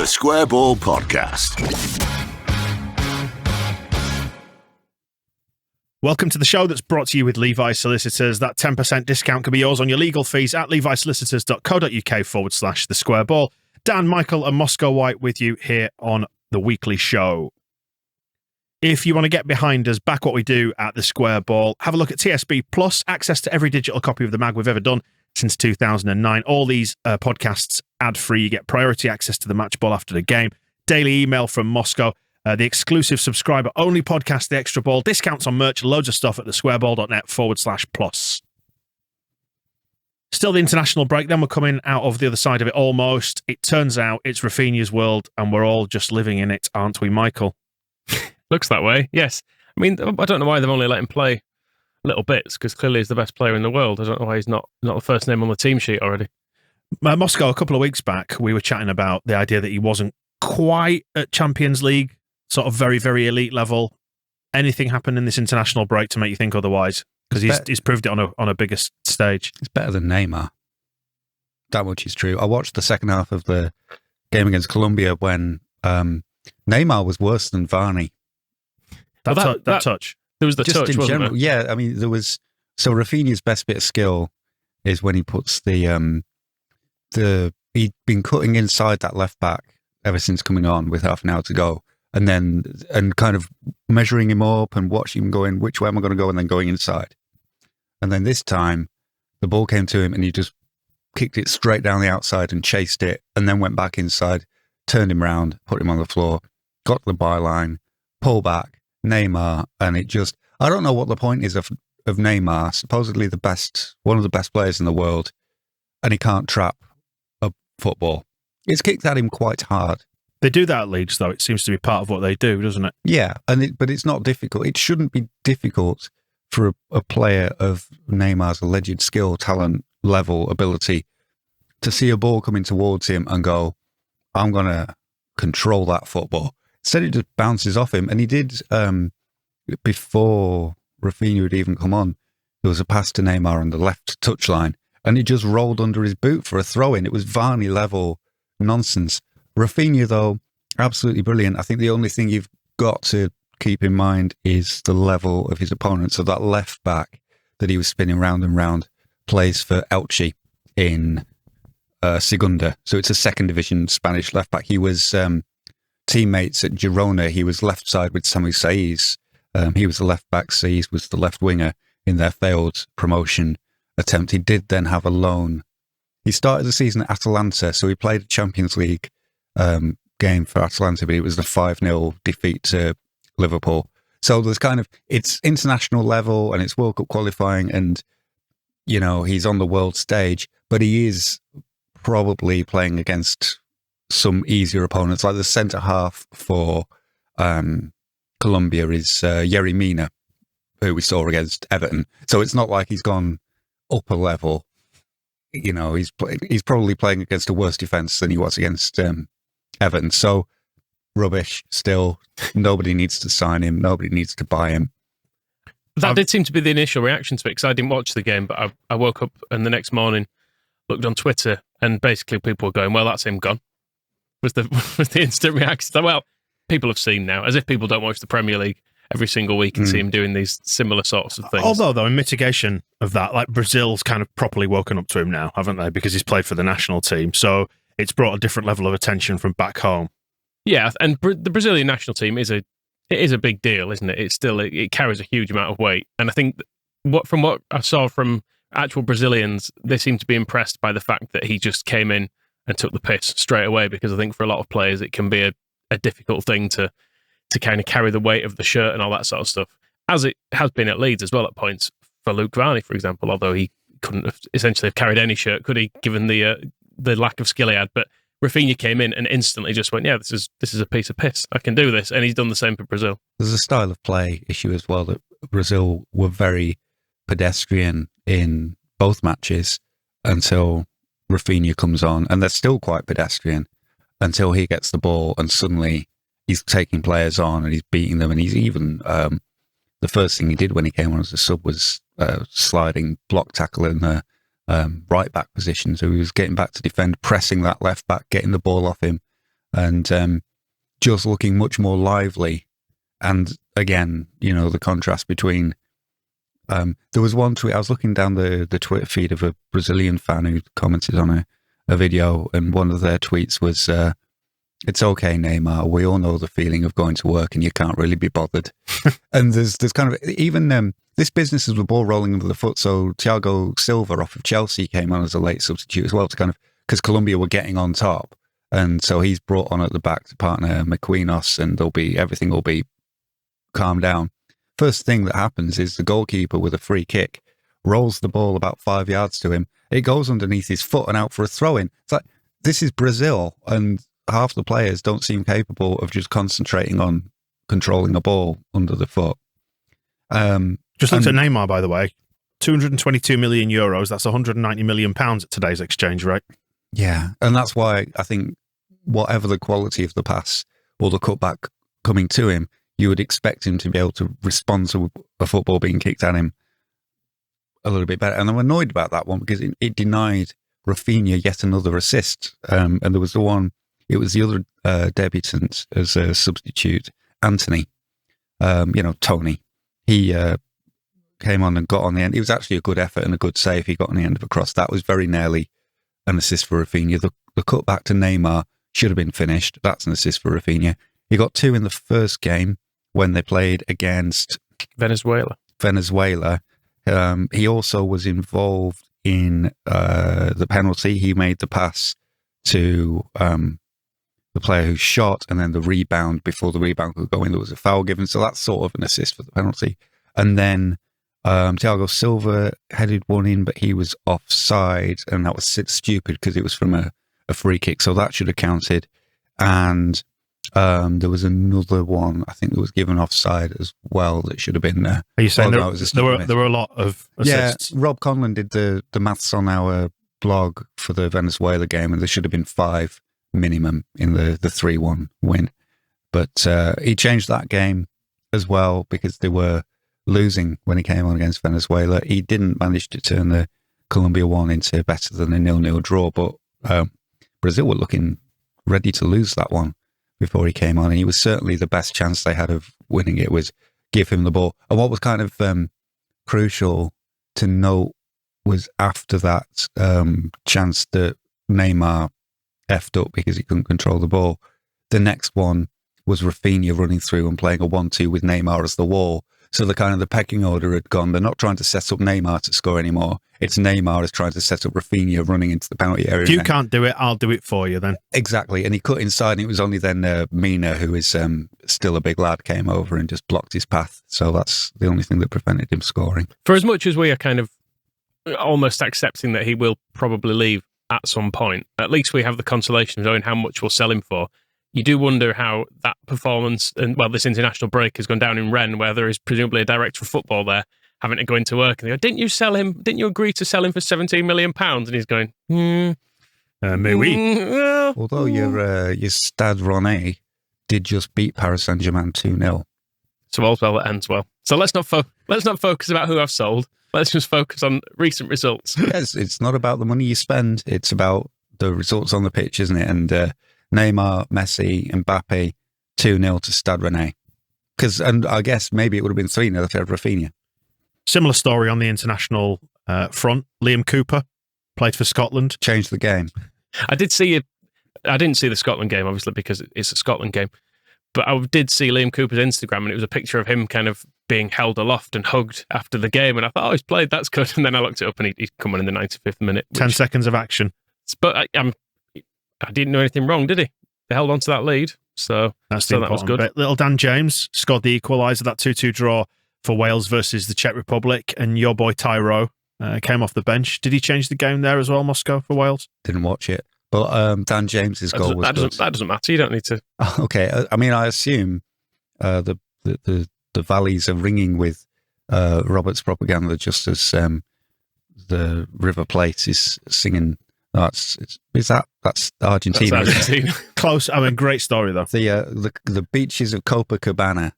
The Square Ball Podcast. Welcome to the show that's brought to you with Levi Solicitors. That 10% discount can be yours on your legal fees at levisolicitors.co.uk/the Square Ball. Dan, Michael and Moscow White with you here on the weekly show. If you want to get behind us, back what we do at the Square Ball, have a look at TSB Plus, access to every digital copy of the mag we've ever done since 2009. All these podcasts ad-free. You get priority access to the match ball after the game, daily email from Moscow, the exclusive subscriber-only podcast, The Extra Ball, discounts on merch, loads of stuff at thesquareball.net/plus. Still the international break, then we're coming out of the other side of it almost. It turns out it's Raphinha's world, and we're all just living in it, aren't we, Michael? Looks that way, yes. I mean, I don't know why they've only let him play little bits, because clearly he's the best player in the world. I don't know why he's not the first name on the team sheet already. Moscow, a couple of weeks back, we were chatting about the idea that he wasn't quite at Champions League, sort of very, very elite level. Anything happened in this international break to make you think otherwise? Because he's proved it on a bigger stage. It's better than Neymar. That much is true. I watched the second half of the game against Colombia when Neymar was worse than Varney. That touch. There was the Just touch, in wasn't general, there? yeah. I mean, there was. So Raphinha's best bit of skill is when he puts he'd been cutting inside that left back ever since coming on with half an hour to go, and kind of measuring him up and watching him going, which way am I going to go, and then going inside. And then this time, the ball came to him and he just kicked it straight down the outside and chased it, and then went back inside, turned him round, put him on the floor, got to the byline, pull back, Neymar, and it just, I don't know what the point is of Neymar, supposedly one of the best players in the world, and he can't trap a football. It's kicked at him quite hard. They do that at Leeds, though. It seems to be part of what they do, doesn't it? Yeah, but it's not difficult. It shouldn't be difficult for a player of Neymar's alleged skill, talent, level, ability to see a ball coming towards him and go, I'm going to control that football. Instead, it just bounces off him. And he did, before Raphinha had even come on, there was a pass to Neymar on the left touchline, and he just rolled under his boot for a throw-in. It was Varney level nonsense. Raphinha, though, absolutely brilliant. I think the only thing you've got to keep in mind is the level of his opponent. So that left back that he was spinning round and round plays for Elche in Segunda. So it's a second division Spanish left back. He was teammates at Girona. He was left side with Samu Saiz. He was the left back. Saiz was the left winger in their failed promotion attempt. He did then have a loan. He started the season at Atalanta, so he played a Champions League game for Atalanta, but it was the 5-0 defeat to Liverpool. So there's it's international level and it's World Cup qualifying, and, you know, he's on the world stage, but he is probably playing against some easier opponents. Like the centre half for Colombia is Yerry Mina, who we saw against Everton. So it's not like he's gone upper level. You know, he's probably playing against a worse defence than he was against Everton. So rubbish still. Nobody needs to sign him. Nobody needs to buy him. That did seem to be the initial reaction to it, because I didn't watch the game, but I woke up and the next morning looked on Twitter, and basically people were going, well, that's him gone. Was the instant reaction. Well, people have seen now, as if people don't watch the Premier League every single week and see him doing these similar sorts of things. Although, though, in mitigation of that, like Brazil's kind of properly woken up to him now, haven't they? Because he's played for the national team. So it's brought a different level of attention from back home. Yeah, and the Brazilian national team is a big deal, isn't it? It carries a huge amount of weight. And I think from what I saw from actual Brazilians, they seem to be impressed by the fact that he just came in and took the piss straight away, because I think for a lot of players, it can be a difficult thing to kind of carry the weight of the shirt and all that sort of stuff, as it has been at Leeds as well at points for Luke Varney, for example, although he couldn't have essentially have carried any shirt, could he, given the lack of skill he had. But Raphinha came in and instantly just went, yeah, this is a piece of piss. I can do this. And he's done the same for Brazil. There's a style of play issue as well, that Brazil were very pedestrian in both matches until Raphinha comes on, and they're still quite pedestrian until he gets the ball, and suddenly he's taking players on and he's beating them. And he's even, the first thing he did when he came on as a sub was sliding block tackle in the right back position. So he was getting back to defend, pressing that left back, getting the ball off him, and just looking much more lively. And again, the contrast between. There was one tweet. I was looking down the Twitter feed of a Brazilian fan who commented on a video, and one of their tweets was, "It's okay, Neymar. We all know the feeling of going to work and you can't really be bothered." And there's kind of even this business is the ball rolling under the foot. So Thiago Silva off of Chelsea came on as a late substitute as well to kind of because Colombia were getting on top, and so he's brought on at the back to partner Marquinhos, and everything will be calmed down. First thing that happens is the goalkeeper with a free kick rolls the ball about 5 yards to him. It goes underneath his foot and out for a throw-in. It's like, this is Brazil, and half the players don't seem capable of just concentrating on controlling a ball under the foot. Just looked at Neymar, by the way. 222 million euros. That's 190 million pounds at today's exchange rate. Yeah, and that's why I think whatever the quality of the pass or the cutback coming to him, you would expect him to be able to respond to a football being kicked at him a little bit better. And I'm annoyed about that one because it denied Raphinha yet another assist. And there was it was the other debutant as a substitute, Anthony, Tony. He came on and got on the end. It was actually a good effort and a good save. He got on the end of a cross. That was very nearly an assist for Raphinha. The cutback to Neymar should have been finished. That's an assist for Raphinha. He got 2 in the first game when they played against Venezuela. He also was involved in the penalty. He made the pass to the player who shot, and then the rebound. Before the rebound could go in, there was a foul given. So that's sort of an assist for the penalty. And then Thiago Silva headed one in, but he was offside, and that was stupid because it was from a free kick. So that should have counted. And there was another one, I think, that was given offside as well that should have been there. Are you saying there were a lot of assists? Yeah, Rob Conlon did the maths on our blog for the Venezuela game, and there should have been 5 minimum in the 3-1 win. But he changed that game as well because they were losing when he came on against Venezuela. He didn't manage to turn the Colombia one into better than a 0-0 draw, but Brazil were looking ready to lose that one before he came on, and he was certainly the best chance they had of winning it was give him the ball. And what was kind of crucial to note was after that chance that Neymar effed up because he couldn't control the ball, the next one was Raphinha running through and playing a 1-2 with Neymar as the wall. So the pecking order had gone. They're not trying to set up Neymar to score anymore. It's Neymar is trying to set up Raphinha running into the penalty area. If you can't do it, I'll do it for you then. Exactly. And he cut inside, and it was only then Mina, who is still a big lad, came over and just blocked his path. So that's the only thing that prevented him scoring. For as much as we are kind of almost accepting that he will probably leave at some point, at least we have the consolation of knowing how much we'll sell him for. You do wonder how that performance and, this international break has gone down in Rennes, where there is presumably a director of football there having to go into work and they go, didn't you sell him? Didn't you agree to sell him for £17 million? And he's going, mais oui. Although your Stade Rennais did just beat Paris Saint-Germain 2-0. So all's well that ends well. So let's not focus about who I've sold. Let's just focus on recent results. Yes, it's not about the money you spend. It's about the results on the pitch, isn't it? And Neymar, Messi, Mbappe, 2-0 to Stade Rennais. And I guess maybe it would have been 3-0 if they had Raphinha. Similar story on the international front. Liam Cooper played for Scotland. Changed the game. I didn't see the Scotland game, obviously, because it's a Scotland game. But I did see Liam Cooper's Instagram, and it was a picture of him kind of being held aloft and hugged after the game. And I thought, he's played, that's good. And then I looked it up, and he's come on in the 95th minute. 10 seconds of action. But I didn't do anything wrong, did he? They held on to that lead. So that was good. Bit. Little Dan James scored the equaliser, that 2-2 draw for Wales versus the Czech Republic. And your boy Tyro came off the bench. Did he change the game there as well, Moscow, for Wales? Didn't watch it. But Dan James's goal was good. That doesn't matter. You don't need to. Okay. I mean, I assume the valleys are ringing with Robert's propaganda, just as the River Plate is singing. That's Argentina. That's Argentina. Close. I mean, great story though. The beaches of Copacabana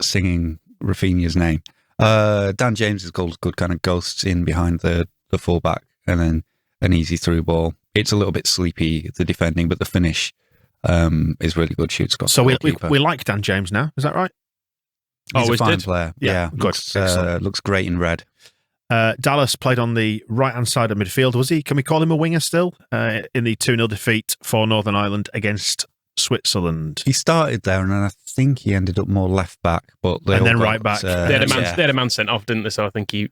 singing Raphinha's name. Dan James's goal was good, kind of ghosts in behind the fullback, and then an easy through ball it's a little bit sleepy, the defending, but the finish is really good. Shoots got so we like Dan James now. Is that right? He's a fine player. Yeah, good. Looks great in red. Dallas played on the right-hand side of midfield, was he? Can we call him a winger still? In the 2-0 defeat for Northern Ireland against Switzerland. He started there, and then I think he ended up more left back, but right back. They had a man sent off, didn't they? So I think he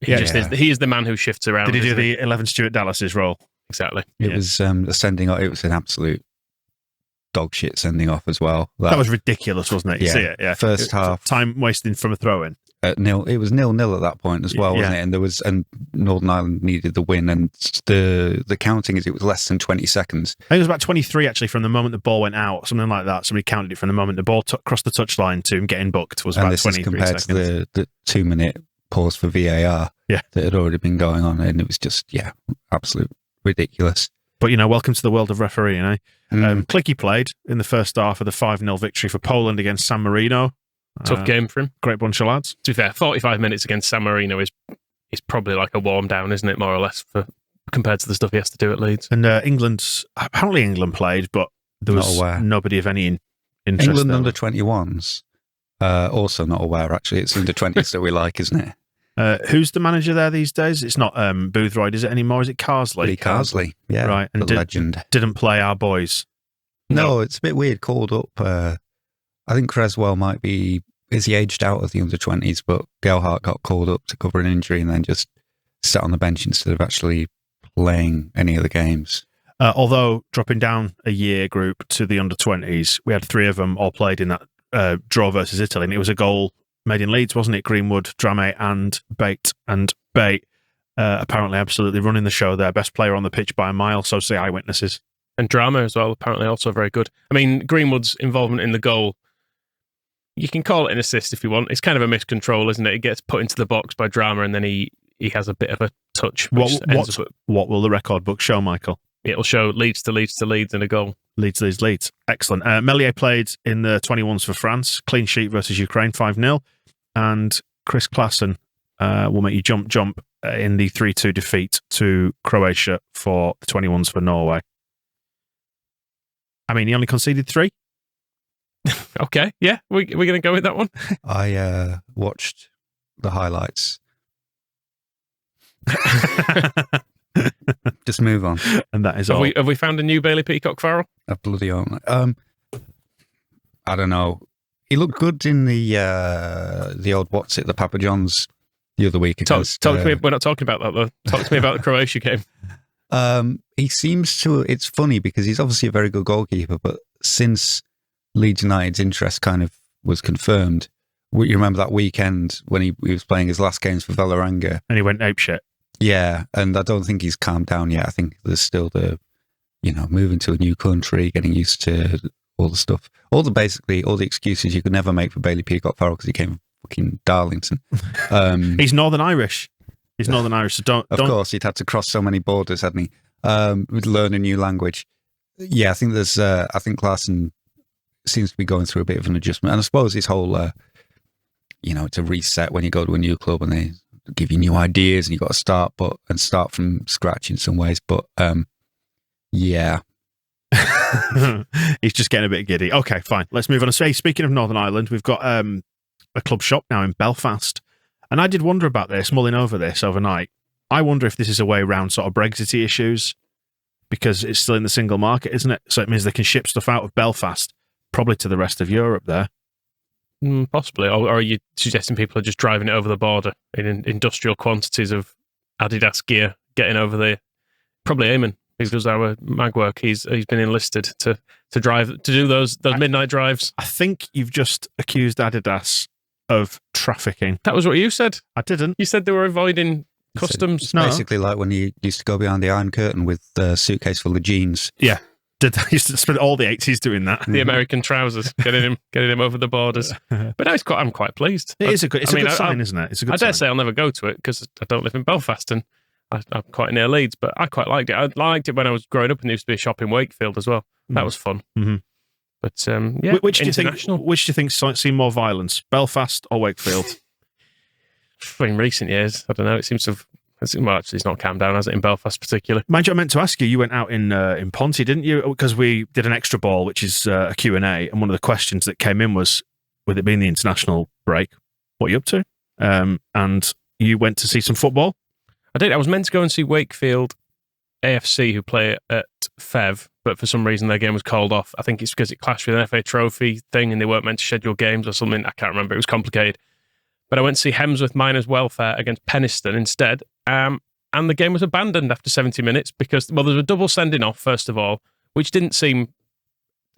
is the man who shifts around. Did he do the 11 Stuart Dallas's role? Exactly. It was a sending off. It was an absolute dog shit sending off as well. That was ridiculous, wasn't it? You see it, yeah. First half, time wasting from a throw-in. It was 0-0 at that point as well, wasn't it? And Northern Ireland needed the win, and the counting is it was less than 20 seconds. I think it was about 23 actually from the moment the ball went out, something like that. Somebody counted it from the moment the ball crossed the touchline to him getting booked was about 23 compared seconds. To the 2-minute pause for VAR that had already been going on, and it was just absolute ridiculous. But welcome to the world of refereeing, eh? Clicky played in the first half of the 5-0 victory for Poland against San Marino. Tough game for him. Great bunch of lads. To be fair, 45 minutes against San Marino is probably like a warm down, isn't it, more or less, compared to the stuff he has to do at Leeds. And England played, but there was nobody of any interest. England there. under 21s, also not aware, actually. It's under 20s that we like, isn't it? Who's the manager there these days? It's not Boothroyd, is it anymore? Is it Carsley? Lee Carsley, yeah. Right, and legend. Didn't play our boys. No, it's a bit weird. Called up. I think Creswell is he aged out of the under 20s, but Gelhardt got called up to cover an injury and then just sat on the bench instead of actually playing any of the games. Although dropping down a year group to the under 20s, we had 3 of them all played in that draw versus Italy, and it was a goal made in Leeds, wasn't it? Greenwood, Drame and Bate. And Bate apparently absolutely running the show there. Best player on the pitch by a mile, so say eyewitnesses. And Drama as well, apparently also very good. I mean, Greenwood's involvement in the goal, you can call it an assist if you want. It's kind of a miscontrol, isn't it? It gets put into the box by Drama and then he has a bit of a touch. What will the record book show, Michael? It'll show Leeds to Leeds to Leeds and a goal. Leeds. Excellent. Meslier played in the 21s for France. Clean sheet versus Ukraine, 5-0. And Chris Klassen will make you jump in the 3-2 defeat to Croatia for the 21s for Norway. I mean, he only conceded 3. Okay, yeah. We're going to go with that one? I watched the highlights. Just move on. And that is all. Have we found a new Bailey Peacock Farrell? A bloody on. I don't know. He looked good in the old the Papa John's the other week. Talk to me. We're not talking about that though. Talk to me about the Croatia game. He seems to. It's funny because he's obviously a very good goalkeeper, but since Leeds United's interest kind of was confirmed, you remember that weekend when he was playing his last games for Vålerenga, and he went apeshit. Yeah, and I don't think he's calmed down yet. I think there's still the, moving to a new country, getting used to all the stuff, all the excuses you could never make for Bailey Peacock Farrell because he came from fucking Darlington. He's Northern Irish. So don't. Of course, he'd had to cross so many borders, hadn't he? Learn a new language. Yeah, I think I think Klassen seems to be going through a bit of an adjustment, and I suppose his whole, it's a reset when you go to a new club and they give you new ideas and you got to start from scratch in some ways. But yeah, he's just getting a bit giddy. Okay, fine. Let's move on. Speaking of Northern Ireland, we've got a club shop now in Belfast, and I did wonder about this, mulling over this overnight. I wonder if this is a way around sort of Brexit issues because it's still in the single market, isn't it? So it means they can ship stuff out of Belfast, probably to the rest of Europe there. Possibly. Or are you suggesting people are just driving it over the border in industrial quantities of Adidas gear getting over there? Probably Eamon, who does our mag work. He's been enlisted to do those midnight drives. I think you've just accused Adidas of trafficking. That was what you said. I didn't. You said they were avoiding customs. It's basically like when you used to go behind the Iron Curtain with a suitcase full of jeans. Yeah. I used to spend all the 80s doing that. The American trousers, getting him over the borders. But no, I'm quite pleased. It is a good sign, isn't it? It's a good sign. I dare say I'll never go to it because I don't live in Belfast and I'm quite near Leeds, but I quite liked it. I liked it when I was growing up and there used to be a shop in Wakefield as well. That was fun. Mm-hmm. But yeah, which do you think seen more violence, Belfast or Wakefield? In recent years, I don't know. It seems to have Well, actually, it's not calmed down, has it, in Belfast particularly? Mind you, I meant to ask you, you went out in Ponty, didn't you? Because we did an extra ball, which is a Q&A, and one of the questions that came in was, with it being the international break, what are you up to? And you went to see some football? I did. I was meant to go and see Wakefield AFC, who play at Fev, but for some reason their game was called off. I think it's because it clashed with an FA Trophy thing and they weren't meant to schedule games or something. I can't remember. It was complicated. But I went to see Hemsworth Miners Welfare against Penistone instead. And the game was abandoned after 70 minutes because, well, there was a double sending off, first of all, which didn't seem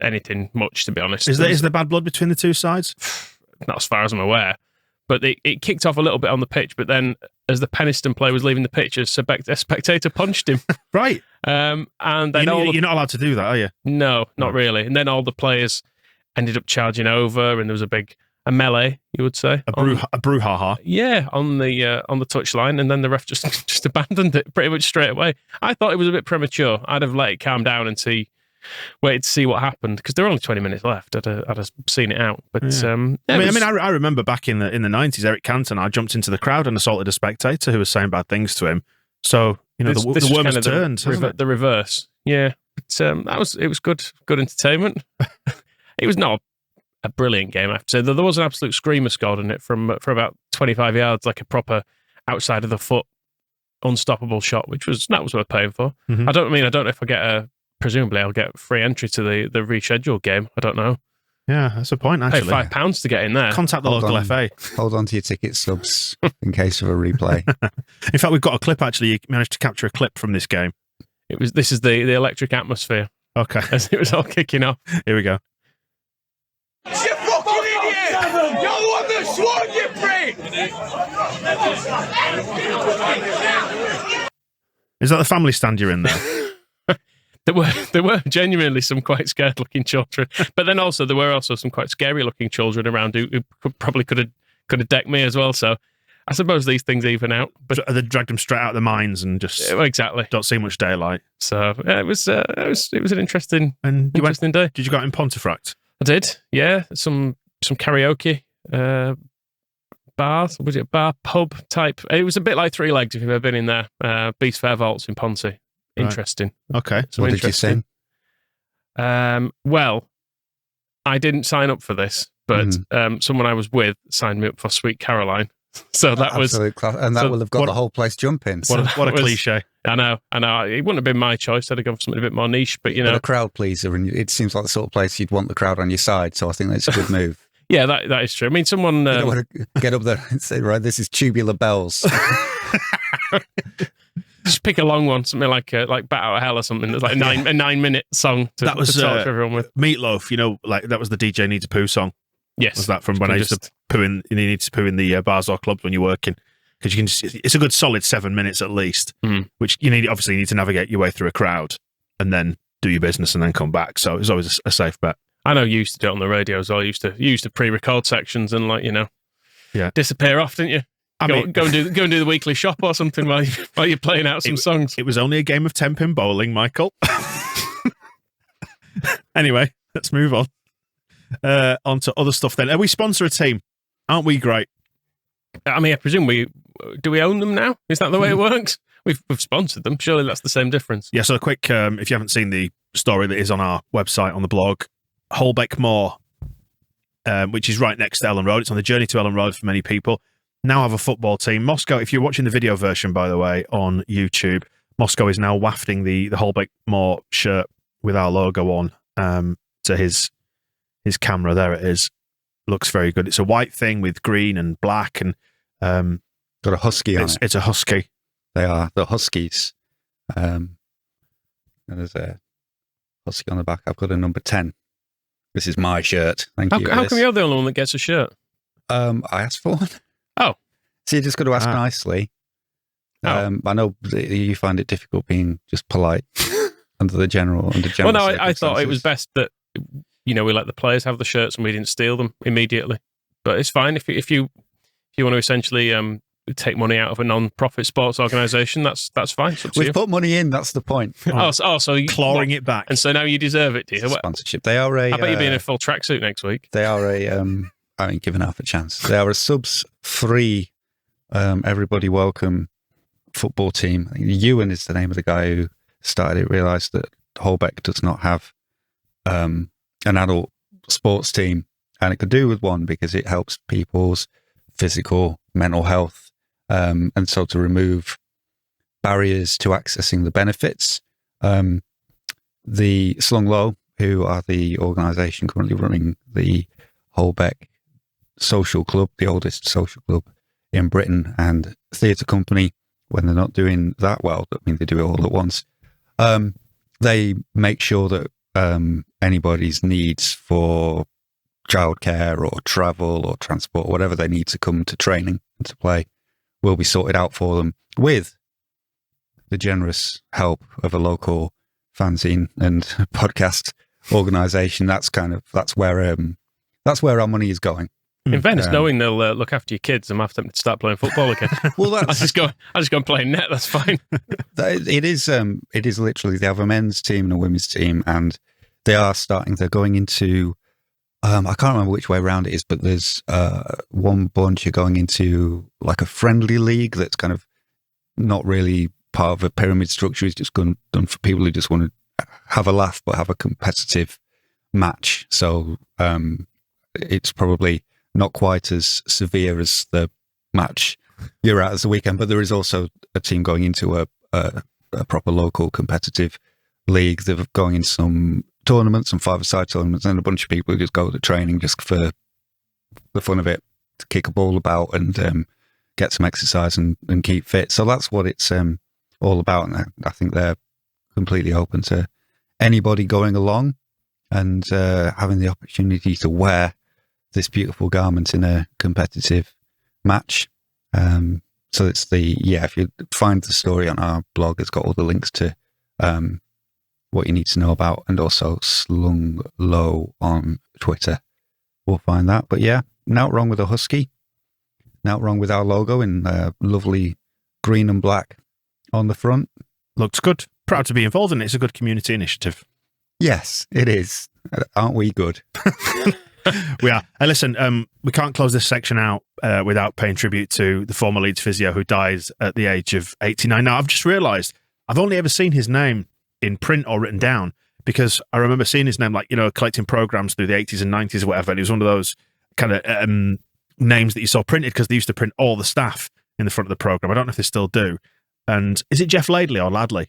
anything much, to be honest. Is there bad blood between the two sides? Not as far as I'm aware. But it kicked off a little bit on the pitch, but then as the Penistone player was leaving the pitch, a spectator punched him. Right. And then you're not allowed to do that, are you? No, not really. And then all the players ended up charging over, and there was a melee, you would say. A brouhaha. Yeah, on the touchline, and then the ref just abandoned it pretty much straight away. I thought it was a bit premature. I'd have let it calm down and waited to see what happened, because there were only 20 minutes left. I'd have seen it out. But yeah. I remember back in the 90s, Eric Cantona jumped into the crowd and assaulted a spectator who was saying bad things to him. So the worm has turned. The reverse. Yeah, but, it was good entertainment. It was not a brilliant game, I have to say. There was an absolute screamer scored in it from about 25 yards, like a proper outside of the foot unstoppable shot, that was worth paying for. Mm-hmm. I don't know if I get presumably I'll get free entry to the rescheduled game. I don't know. Yeah, that's a point, actually. Pay £5 to get in there. Contact the local FA. Hold on to your ticket stubs in case of a replay. In fact, we've got a clip, actually. You managed to capture a clip from this game. This is the electric atmosphere. Okay. As it was all kicking off. Here we go. You fucking idiot! You're the one that swore, you prick! Is that the family stand you're in there? There were genuinely some quite scared looking children, but then also there were also some quite scary looking children around who probably could have decked me as well. So I suppose these things even out. But they dragged them straight out of the mines and just exactly don't see much daylight. So it was an interesting day. Did you go out in Pontefract? I did. Yeah, some karaoke bars. Was it a bar pub type? It was a bit like Three Legs if you've ever been in there. Beast Fair Vaults in Ponty. Interesting. Right. Okay. What did you sing? Well, I didn't sign up for this, but someone I was with signed me up for Sweet Caroline. So that was and that will have got the whole place jumping. What a cliche. I know. It wouldn't have been my choice. I'd have gone for something a bit more niche, but a crowd pleaser, and it seems like the sort of place you'd want the crowd on your side. So I think that's a good move. Yeah, that is true. I mean, someone you don't want to get up there and say, right, this is Tubular Bells. Just pick a long one, something like Bat Out of Hell or something. That's like a 9-minute song to talk to everyone with. Meatloaf, like that was the DJ Needs a Poo song. Yes, was that from when I used to poo in? You need to poo in the bars or clubs when you're working, because you can. It's a good solid 7 minutes at least, which you need to navigate your way through a crowd and then do your business and then come back. So it's always a safe bet. I know you used to do it on the radio as well. You used to pre-record sections and disappear off, didn't you? Go and do the weekly shop or something while you're playing out some songs. It was only a game of 10-pin bowling, Michael. Anyway, let's move on. On to other stuff then. We sponsor a team. Aren't we great? I mean, I presume we own them now? Is that the way it works? We've sponsored them. Surely that's the same difference. Yeah, so a quick, if you haven't seen the story that is on our website, on the blog, Holbeck Moor, which is right next to Ellen Road. It's on the journey to Ellen Road for many people. Now have a football team. Moscow, if you're watching the video version, by the way, on YouTube, Moscow is now wafting the Holbeck Moor shirt with our logo on to his camera. There it is. Looks very good. It's a white thing with green and black and got a husky on it. It's a husky. They are the Huskies. And there's a husky on the back. I've got a number 10. This is my shirt. Thank you. How come you're the only one that gets a shirt? I asked for one. Oh. So you just got to ask nicely. I know you find it difficult being just polite under general Well, no, I thought it was best that we let the players have the shirts and we didn't steal them immediately. But it's fine if you want to essentially take money out of a non-profit sports organisation. That's fine. We've put money in. That's the point. So you, clawing it back, and so now you deserve it, do you? Sponsorship. They are a. I bet you'll be in a full tracksuit next week. They are a. I ain't giving half a chance. They are a subs free, everybody welcome football team. I think Ewan is the name of the guy who started it. Realised that Holbeck does not have an adult sports team, and it could do with one because it helps people's physical, mental health, and so to remove barriers to accessing the benefits. The Slung Low, who are the organisation currently running the Holbeck Social Club, the oldest social club in Britain, and theatre company, when they're not doing that well, I mean, they do it all at once. They make sure that anybody's needs for childcare or travel or transport, whatever they need to come to training and to play, will be sorted out for them with the generous help of a local fanzine and podcast organisation. That's where our money is going. In fairness, knowing they'll look after your kids and have them to start playing football again. Well, I just go and play net. That's fine. It is literally, they have a men's team and a women's team, and they're going into, I can't remember which way around it is, but there's one bunch are going into like a friendly league that's kind of not really part of a pyramid structure. It's just done for people who just want to have a laugh but have a competitive match. So it's probably not quite as severe as the match you're at as the weekend, but there is also a team going into a proper local competitive league. They're going in some tournaments, some five-a-side tournaments, and a bunch of people who just go to training just for the fun of it, to kick a ball about and get some exercise and keep fit. So that's what it's all about, and I think they're completely open to anybody going along and having the opportunity to wear this beautiful garment in a competitive match. So it's if you find the story on our blog, it's got all the links to what you need to know about, and also Slung Low on Twitter. We'll find that. But yeah, not wrong with a husky. Not wrong with our logo in lovely green and black on the front. Looks good. Proud to be involved in it. It's a good community initiative. Yes, it is. Aren't we good? We are. And listen, we can't close this section out without paying tribute to the former Leeds physio who dies at the age of 89. Now, I've just realised I've only ever seen his name in print or written down, because I remember seeing his name, like, collecting programmes through the 80s and 90s or whatever, and he was one of those kind of names that you saw printed, because they used to print all the staff in the front of the programme. I don't know if they still do. And is it Jeff Ladley or Ladley?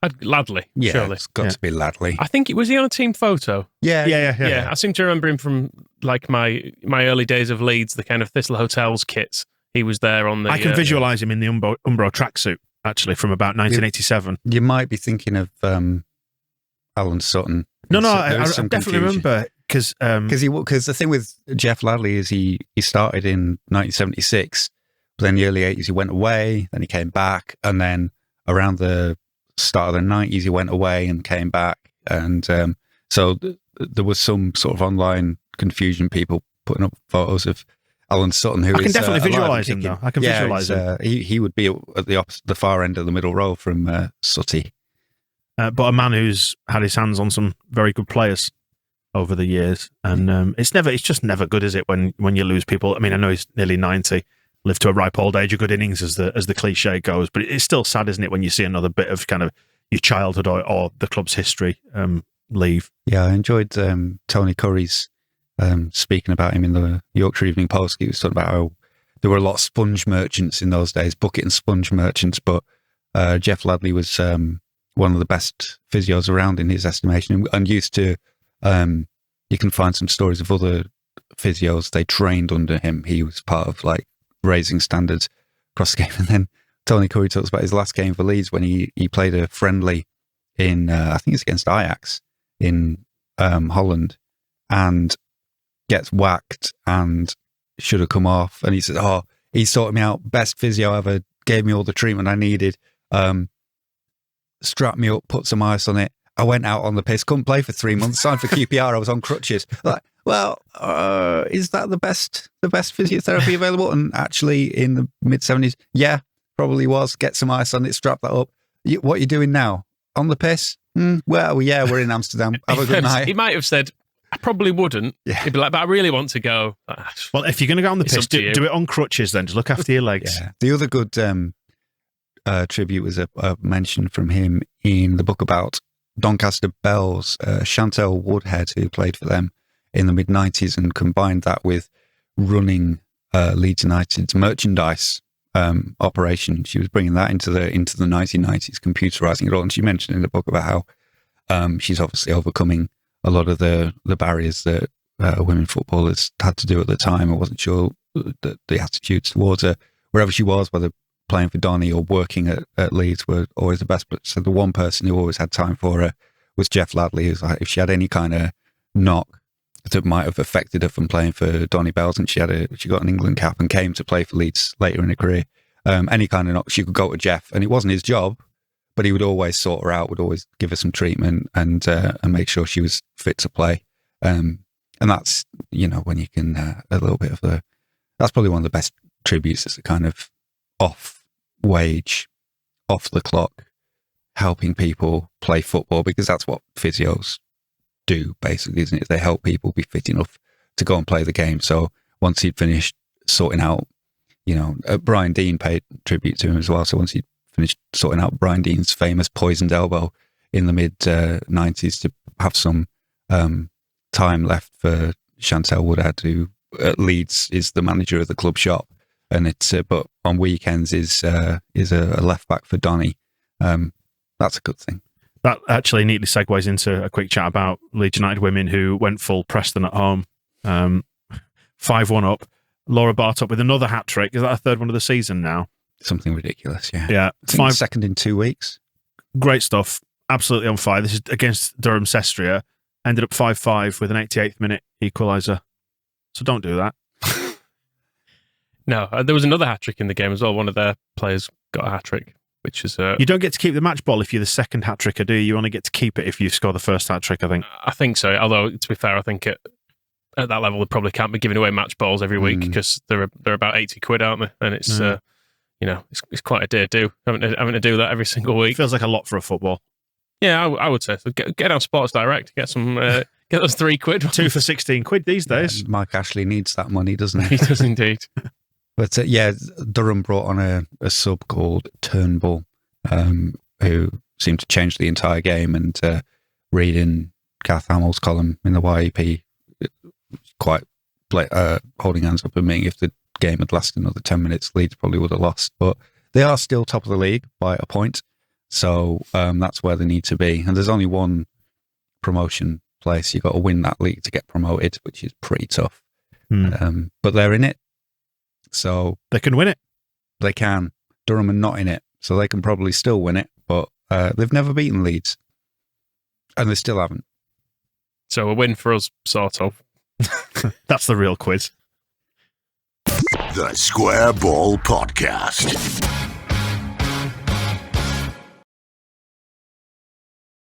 Ladley, yeah, surely. It's got to be Ladley. I think was he on a team photo? Yeah. I seem to remember him from like my early days of Leeds, the kind of Thistle Hotels kits. He was there on the. I can visualise him in the Umbro tracksuit, actually, from about 1987. You might be thinking of Alan Sutton. No, I definitely remember, because the thing with Jeff Ladley is he started in 1976, but then in the early 80s he went away, then he came back, and then around the start of the 90s he went away and came back, and so there was some sort of online confusion, people putting up photos of Alan Sutton, who I can definitely visualise him, though. I can visualise him. He would be at the far end of the middle row from Sutty. But a man who's had his hands on some very good players over the years, and it's just never good, is it, when you lose people? I mean, I know he's nearly 90, lived to a ripe old age of good innings, as the cliche goes, but it's still sad, isn't it, when you see another bit of kind of your childhood or the club's history leave. Yeah, I enjoyed Tony Curry's speaking about him in the Yorkshire Evening Post. He was talking about how there were a lot of sponge merchants in those days, bucket and sponge merchants, but Jeff Ladley was one of the best physios around in his estimation, and used to, you can find some stories of other physios, they trained under him. He was part of like raising standards across the game. And then Tony Curry talks about his last game for Leeds when he played a friendly in, I think it's against Ajax in Holland, and gets whacked and should have come off. And he said, he sorted me out, best physio ever, gave me all the treatment I needed, strapped me up, put some ice on it. I went out on the piss, couldn't play for 3 months, signed for QPR, I was on crutches. Like, well, is that the best physiotherapy available? And actually in the mid-70s, yeah, probably was. Get some ice on it, strap that up. What are you doing now? On the piss? Well, yeah, we're in Amsterdam. Have a good night. He might have said, I probably wouldn't. Yeah. He'd be like, but I really want to go. Well, if you're going to go on the piss, do it on crutches then. Just look after your legs. Yeah. The other good tribute was a mention from him in the book about Doncaster Belles, Chantel Woodhead, who played for them in the mid-90s, and combined that with running Leeds United's merchandise operation. She was bringing that into the 1990s, computerizing it all. And she mentioned in the book about how she's obviously overcoming a lot of the barriers that women footballers had to do at the time. I wasn't sure that the attitudes towards her, wherever she was, whether playing for Donny or working at Leeds, were always the best. But so the one person who always had time for her was Jeff Ladley, who's like, if she had any kind of knock that might have affected her from playing for Donny Belles, and she got an England cap and came to play for Leeds later in her career, any kind of knock, she could go to Jeff, and it wasn't his job, but he would always sort her out, would always give her some treatment and make sure she was fit to play. And that's, when you can, a little bit of that's probably one of the best tributes, as a kind of off wage, off the clock, helping people play football, because that's what physios do, basically, isn't it? They help people be fit enough to go and play the game. So once he'd finished sorting out, Brian Dean paid tribute to him as well. So once he'd finished sorting out Brian Dean's famous poisoned elbow in the mid 90s, to have some time left for Chantel Woodhead, who at Leeds is the manager of the club shop, and it's but on weekends is a left back for Donny. That's a good thing. That actually neatly segues into a quick chat about Leeds United Women, who went full Preston at home, 5-1 up. Laura Bartop with another hat trick. Is that her third one of the season now? Something ridiculous, yeah. Yeah, I think second in 2 weeks. Great stuff. Absolutely on fire. This is against Durham Sestria. Ended up 5-5 with an 88th minute equaliser. So don't do that. No, there was another hat trick in the game as well. One of their players got a hat trick, which is you don't get to keep the match ball if you're the second hat tricker, do you? You only get to keep it if you score the first hat trick, I think. I think so. Although, to be fair, I think at that level, they probably can't be giving away match balls every week, because they're about 80 quid, aren't they? And it's it's quite a dear do having to do that every single week. It feels like a lot for a football. Yeah, I would say so. Get on Sports Direct, get some get those £3. 2 for 16 quid these days. Yeah, Mike Ashley needs that money, doesn't he? He does indeed. But Durham brought on a sub called Turnbull, who seemed to change the entire game. And reading Kath Hamill's column in the YEP, quite holding hands up and meaning if the game had lasted another 10 minutes, Leeds probably would have lost. But they are still top of the league by a point. So that's where they need to be. And there's only one promotion place. You've got to win that league to get promoted, which is pretty tough. But they're in it. So they can win it. They can. Durham are not in it, so they can probably still win it. But they've never beaten Leeds, and they still haven't. So a win for us, sort of. That's the real quiz. The Square Ball Podcast.